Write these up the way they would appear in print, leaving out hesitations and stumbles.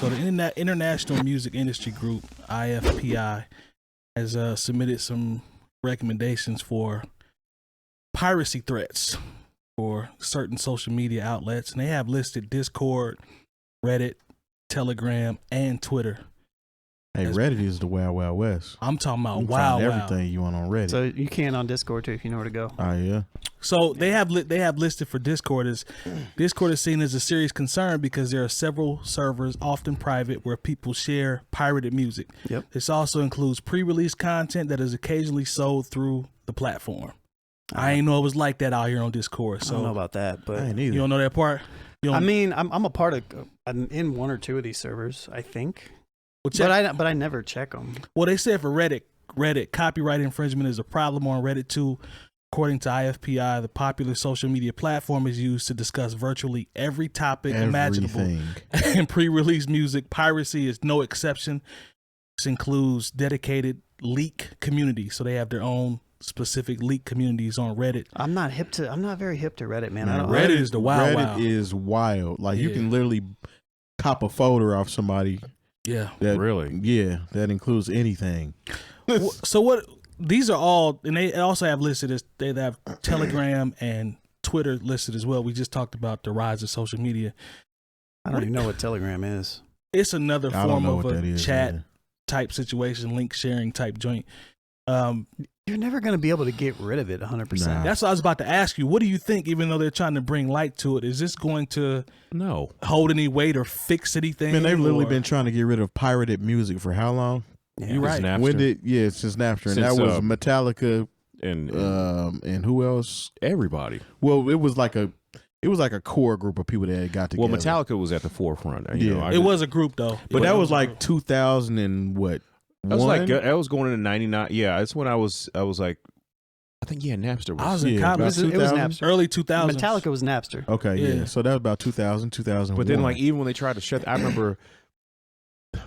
So the International Music Industry Group, IFPI, has submitted some recommendations for piracy threats for certain social media outlets, and they have listed Discord, Reddit, Telegram, and Twitter. Hey, Reddit is the Wild Wild West. I'm talking about You can wild, find wild. everything you want on Reddit. So you can on Discord too if you know where to go. Oh yeah. So they have listed for Discord is seen as a serious concern because there are several servers, often private, where people share pirated music. Yep. This also includes pre-release content that is occasionally sold through the platform. I ain't know it was like that out here on Discord. So I don't know about that, but I ain't either. you don't know that part. I mean, I'm a part of. I'm in one or two of these servers, I think. Well, But I never check them. Well, they said for Reddit, copyright infringement is a problem on Reddit too. According to IFPI, the popular social media platform is used to discuss virtually every topic imaginable. And pre-release music piracy is no exception. This includes dedicated leak communities, so they have their own specific leak communities on Reddit. I'm not very hip to Reddit, man. Reddit is the wild. Reddit is wild. Like you can literally cop a folder off somebody. Yeah. Really? Yeah, that includes anything. So what? These are all, and they also have listed as they have Telegram and Twitter listed as well. We just talked about the rise of social media. I don't even know what Telegram is. It's another form of a chat either. Type situation, link sharing type joint. You're never going to be able to get rid of it 100%. Nah. That's what I was about to ask you. What do you think, even though they're trying to bring light to it, is this going to hold any weight or fix anything? Man, they've literally been trying to get rid of pirated music for how long? You're right. Napster. When did since Napster, and that was Metallica and who else? Everybody. Well, it was like a core group of people that had got together. Well, Metallica was at the forefront. You know, it was a group though, but that was like 2000 and what? That was like I was going into 99. Yeah, that's when I was like, I think Napster was. I was in college. It was Napster. Early 2000s. Metallica was Napster. Okay, yeah. So that was about 2001. But then, like, even when they tried to shut, I remember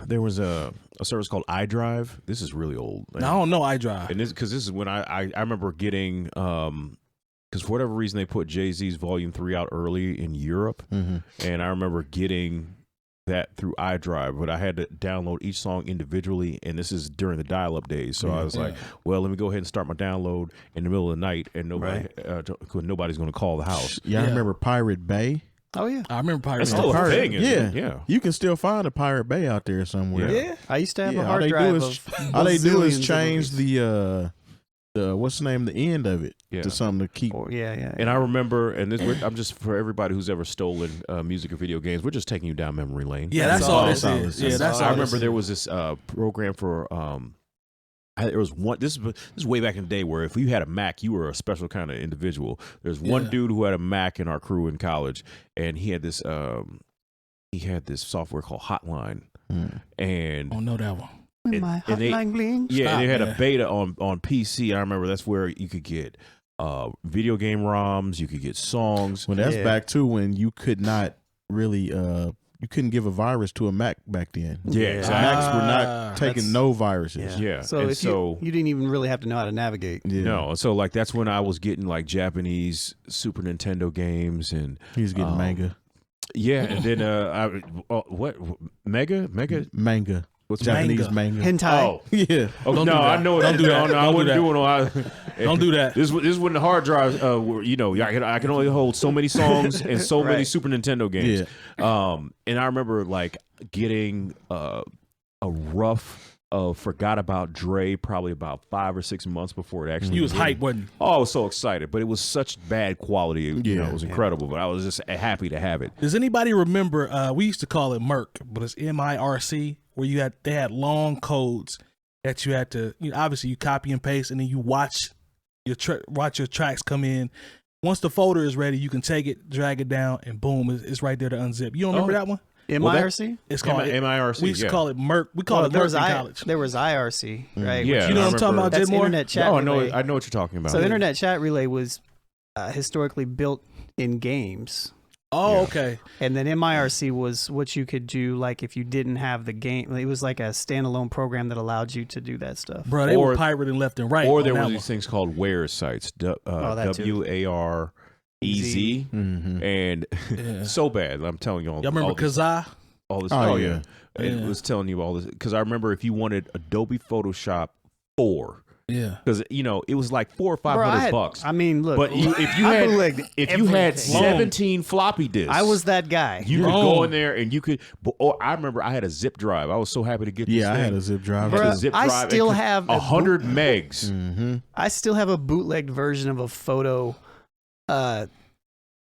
there was a service called iDrive. This is really old. I don't know iDrive. And this is when I remember getting because for whatever reason they put Jay-Z's Volume 3 out early in Europe, and I remember getting that through iDrive, but I had to download each song individually, and this is during the dial-up days. So I was like, well, let me go ahead and start my download in the middle of the night, and nobody's going to call the house. Yeah, I remember Pirate Bay. Oh yeah, I remember Pirate Bay. That's still a thing. Yeah, you can still find a Pirate Bay out there somewhere. Yeah. I used to have a all hard they drive. all they do is bazillions of change movies. the what's the name, the end of it to something to keep. And I remember, and this I'm just for everybody who's ever stolen music or video games, we're just taking you down memory lane. Yeah, that's all this is. Yeah, that's all. I remember there was this program for there was one. This is way back in the day where if you had a Mac, you were a special kind of individual. There's one dude who had a Mac in our crew in college, and he had this software called Hotline, and I don't know that one. My hotline bling. Yeah, they had a beta on PC. I remember that's where you could get video game ROMs, you could get songs. Well, that's back to when you could not really you couldn't give a virus to a Mac back then. Yeah, exactly. Macs were not taking no viruses. Yeah. So you didn't even really have to know how to navigate. Yeah. No, so like that's when I was getting like Japanese Super Nintendo games, and he was getting manga. Yeah, and then what manga? What's Japanese manga? Hentai. Oh, yeah. Oh, no, I know. Don't do that. No, I wouldn't do it. Don't do that. This when the hard drives were, I can only hold so many songs and so many Super Nintendo games. Yeah. And I remember like getting a rough Forgot About Dre probably about 5 or 6 months before it actually. You was hyped, wasn't you? Oh, I was so excited, but it was such bad quality. It was incredible, but I was just happy to have it. Does anybody remember? We used to call it Merc, but it's MIRC, where they had long codes that you had to. Obviously, you copy and paste, and then you watch your tracks come in. Once the folder is ready, you can take it, drag it down, and boom, it's right there to unzip. You don't remember that one? MIRC? It's called MIRC. We used to call it Merc. We call it Merc in college. There was IRC, right? Yeah, you know what I'm talking about, Jay That's Moore? Internet Chat Relay. I know what you're talking about. So Internet Chat Relay was historically built in games. Oh, okay. And then MIRC was what you could do, like if you didn't have the game. It was like a standalone program that allowed you to do that stuff. Bro, they were pirating left and right. Or there were these things called WARES sites. WAREZ. And so bad, I'm telling you all. Y'all remember 𝗀𝗲𝗄 all this. Oh, yeah. Yeah. It was telling you all this because I remember if you wanted Adobe Photoshop 4. Yeah, because it was like $400 or $500. I mean, look, but if you I had bootlegged everything. 17 floppy disks, I was that guy. You could go in there and you could. Or I remember I had a zip drive. I was so happy to get. This I thing. had a zip drive. Bruh, I still have 100 megs. Mm-hmm. I still have a bootlegged version of a photo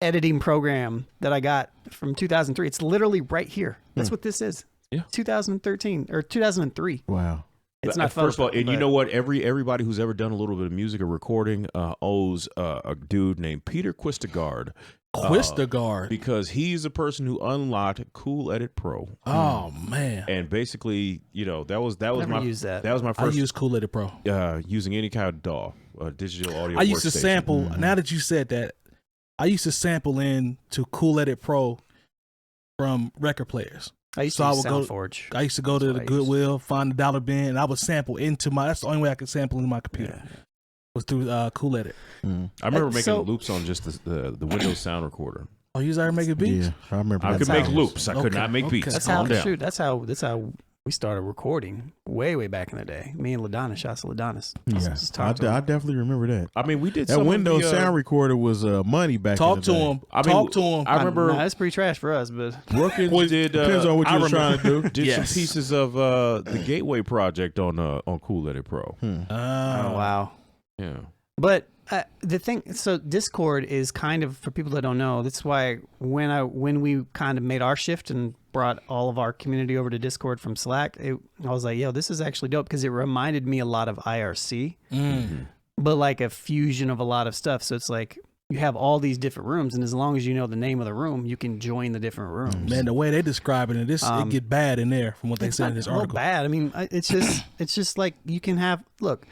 editing program that I got from 2003. It's literally right here. That's what this is. Yeah, 2013 or 2003. Wow. It's not first of all, and you but- know what? Everybody who's ever done a little bit of music or recording owes a dude named 𝗡𝗲𝗄 𝗡𝗲𝗄 because he's the person who unlocked Cool Edit Pro. Oh man! And basically, that was Never my used that. That was my first. I use Cool Edit Pro. Using any kind of DAW, digital audio. I used to workstation. sample. Now that you said that, I used to sample in to Cool Edit Pro from record players. I used So to I use would go- SoundForge. I used to go to That's the what I used. Goodwill, find the dollar bin, and I would sample into my. That's the only way I could sample into my computer. Was through Cool Edit. I remember making so- loops on just the Windows sound recorder. Oh, you started making beats? Yeah, I remember. I that could time. make loops. I could Okay, not make beats. okay. That's Calm how down. that's how we started recording way back in the day. Me and LaDonna, shouts to LaDonna. Yeah, Just talk to I him. definitely remember that. I mean, we did That some Windows of the, sound recorder was money back. Talk in the to day. him. I mean, Talk to him. I remember Nah, that's pretty trash for us, but Brookins did. Depends on what you I was trying to do. Did Yes. some pieces of the Gateway project on Cool Edit Pro. oh wow. Yeah. But the thing, so Discord is kind of, for people that don't know, that's why when we kind of made our shift and brought all of our community over to Discord from Slack, I was like, yo, this is actually dope because it reminded me a lot of IRC, but like a fusion of a lot of stuff. So it's like you have all these different rooms, and as long as you know the name of the room, you can join the different rooms. Man, the way they describing it, it get bad in there from what they It's said not in this real article. bad. I mean, it's just like you can have, look,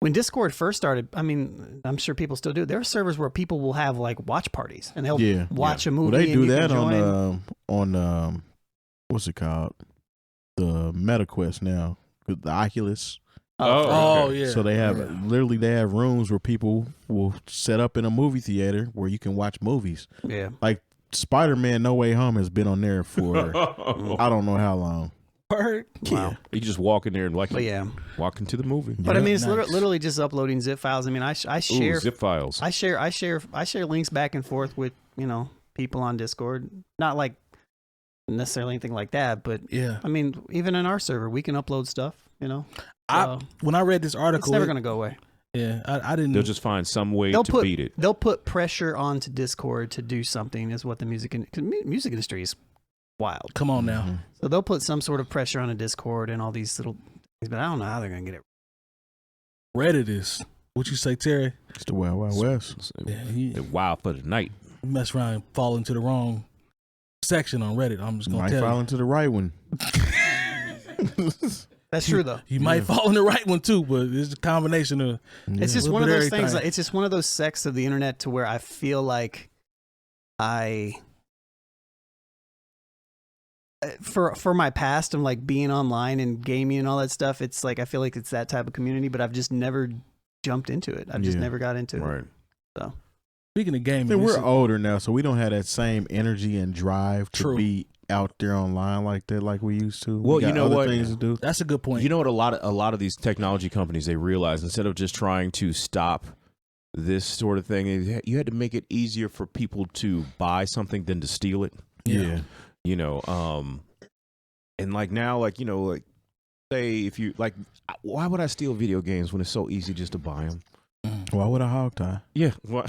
when Discord first started, I mean, I'm sure people still do. There are servers where people will have like watch parties and they'll watch a movie. Well, they do and you that can join. on what's it called? The MetaQuest now, with the Oculus. Oh, okay. yeah. So they have literally rooms where people will set up in a movie theater where you can watch movies. Yeah. Like Spider-Man No Way Home has been on there for I don't know how long. Word. Wow. You just walk in there and But yeah. walk into the movie. But I mean, it's Nice. literally just uploading zip files. I mean, I Ooh, share zip files. I share links back and forth with, people on Discord. Not like necessarily anything like that, but Yeah. I mean, even in our server, we can upload stuff, When I read this it's article, never going to go away. yeah, I didn't. They'll just find some way They'll to beat it. They'll put pressure onto Discord to do something is what the music industry is wild. Come on now. So they'll put some sort of pressure on a Discord and all these little things, but I don't know how they're going to get it. Reddit is. What you say, Terry? It's the Wild Wild West. Yeah, you Wild for the night. mess around and fall into the wrong section on Reddit. I'm just You gonna might tell fall you. into the right one. That's true though. You might fall in the right one too, but it's a combination of. It's just Little one of bit those everything. things. Like, it's just one of those sects of the internet to where I feel like for my past and like being online and gaming and all that stuff, it's like I feel like it's that type of community, but I've just never jumped into it. I've just Yeah. never got into it. Right. Speaking of gaming, And this we're is- older now, so we don't have that same energy and drive to True. be out there online like that, like we used to. Well, We got you know other what? things to do. that's a good point. You know what? A lot of these technology companies, they realize instead of just trying to stop this sort of thing, you had to make it easier for people to buy something than to steal it. Yeah. And like now, like say if you like, why would I steal video games when it's so easy just to buy them? Why would I hog tie? Yeah. Why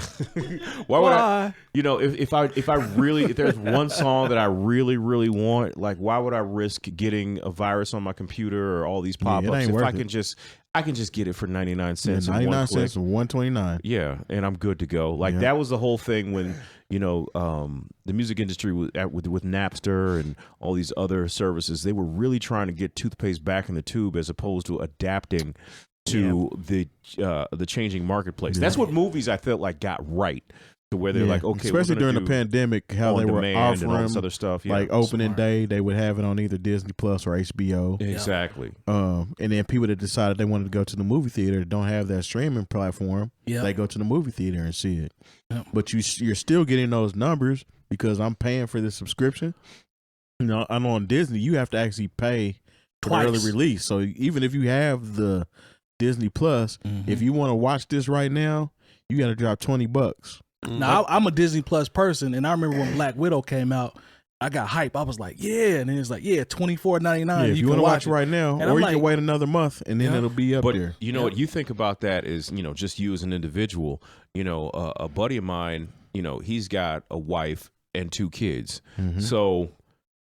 would I? If there's one song that I really, really want, like, why would I risk getting a virus on my computer or all these Yeah, it pop-ups ain't if worth I it. can just get it for 99 cents? Yeah, and 99 one click. cents and 129. Yeah, and I'm good to go. Like Yeah. that was the whole thing when the music industry with Napster and all these other services. They were really trying to get toothpaste back in the tube as opposed to adapting to the changing marketplace. Yeah. That's what movies I felt like got right to where they're like, okay, especially we're during gonna the do pandemic, how on they were demand and all this offering other stuff. Yeah, like opening smart. day, they would have it on either Disney Plus or HBO. exactly. And then people that decided they wanted to go to the movie theater that don't have that streaming platform, Yep. they go to the movie theater and see it. Yep. But you're still getting those numbers because I'm paying for the subscription. You know, and on Disney, you have to actually pay for the Twice. early release. So even if you have the Disney Plus, if you want to watch this right now, you got to drop $20. Now I'm a Disney Plus person, and I remember when Black Widow came out, I got hype. I was like, yeah, and then it's like, yeah, $24.99. Yeah, if you want to watch it right now, And or I'm you like, can wait another month, and then it'll be up But there. you know what you think about that is, you know, just you as an individual. You know, a buddy of mine, you know, he's got a wife and 2 kids. So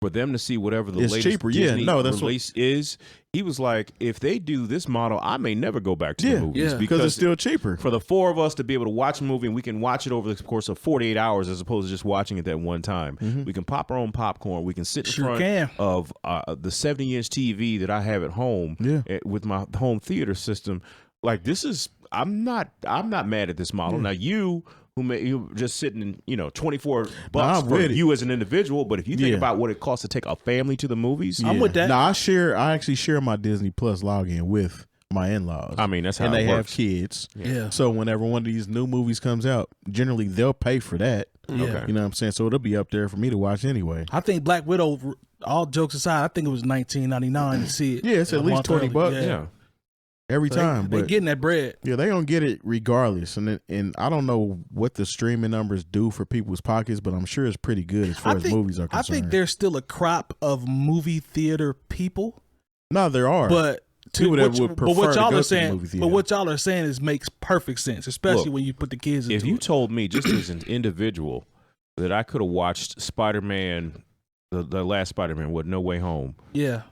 for them to see whatever the It's latest cheaper. Disney That's release is, he was like, if they do this model, I may never go back to the movies because it's still cheaper. For the 4 of us to be able to watch a movie, and we can watch it over the course of 48 hours as opposed to just watching it that one time. We can pop our own popcorn. We can sit in front of the 70-inch TV that I have at home with my home theater system. Like, this is, I'm not mad at this model. Now you just sitting in, you know, $24 for you as an individual, but if you think about what it costs to take a family to the movies, I'm with that. No, I actually share my Disney Plus login with my in-laws. I mean, that's how and it they works. have kids. Yeah. So whenever one of these new movies comes out, generally they'll pay for that. Yeah. Okay. You know what I'm saying? So it'll be up there for me to watch anyway. I think Black Widow, all jokes aside, I think it was $19.99 to see it. Yeah, it's at least $20 Yeah. every time. They But getting that bread. yeah, they gonna get it regardless. And I don't know what the streaming numbers do for people's pockets, but I'm sure it's pretty good as far as movies are I concerned. think there's still a crop of movie theater people, No, there are. but People that would prefer what to y'all go are to the saying, movie theater. but what y'all are saying is makes perfect sense, especially Look, when you put the kids into If you it. told me just as an individual that I could have watched Spider-Man, the last Spider-Man, with No Way Home, Yeah.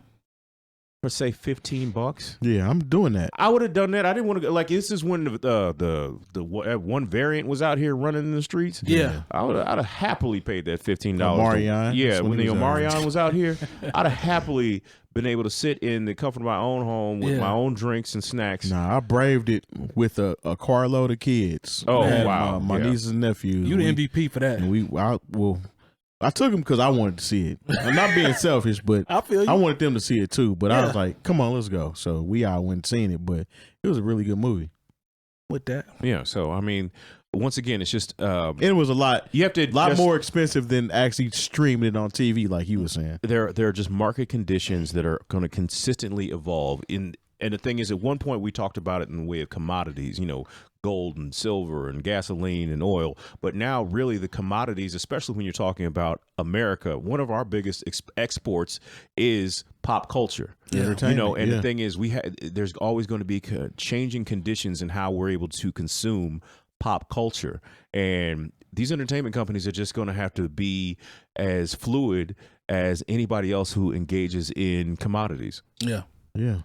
for say $15, Yeah, I'm doing that. I would have done that. I didn't want to go. Like, this is when the one variant was out here running in the streets. Yeah. I'd have happily paid that $15. Omarion. Yeah, That's when when the he was out here. Omarion was out here, I'd have happily been able to sit in the comfort of my own home with my own drinks and snacks. Nah, I braved it with a carload of kids. Oh, I had wow. My nieces and nephews. You the MVP for that. And I took them because I wanted to see it. I'm not being selfish, but I feel you. I wanted them to see it too. But I was like, come on, let's go. So we all went and seen it, but it was a really good movie. With that. Yeah, so I mean, once again, it's just It was a lot. you have to More expensive than actually streaming it on TV, like you were saying. There are just market conditions that are going to consistently evolve. And the thing is, at one point we talked about it in the way of commodities, you know, gold and silver and gasoline and oil. But now, really, the commodities, especially when you're talking about America, one of our biggest exports is pop culture. You know, and the thing is, there's always going to be changing conditions in how we're able to consume pop culture, and these entertainment companies are just going to have to be as fluid as anybody else who engages in commodities. Yeah. Yeah.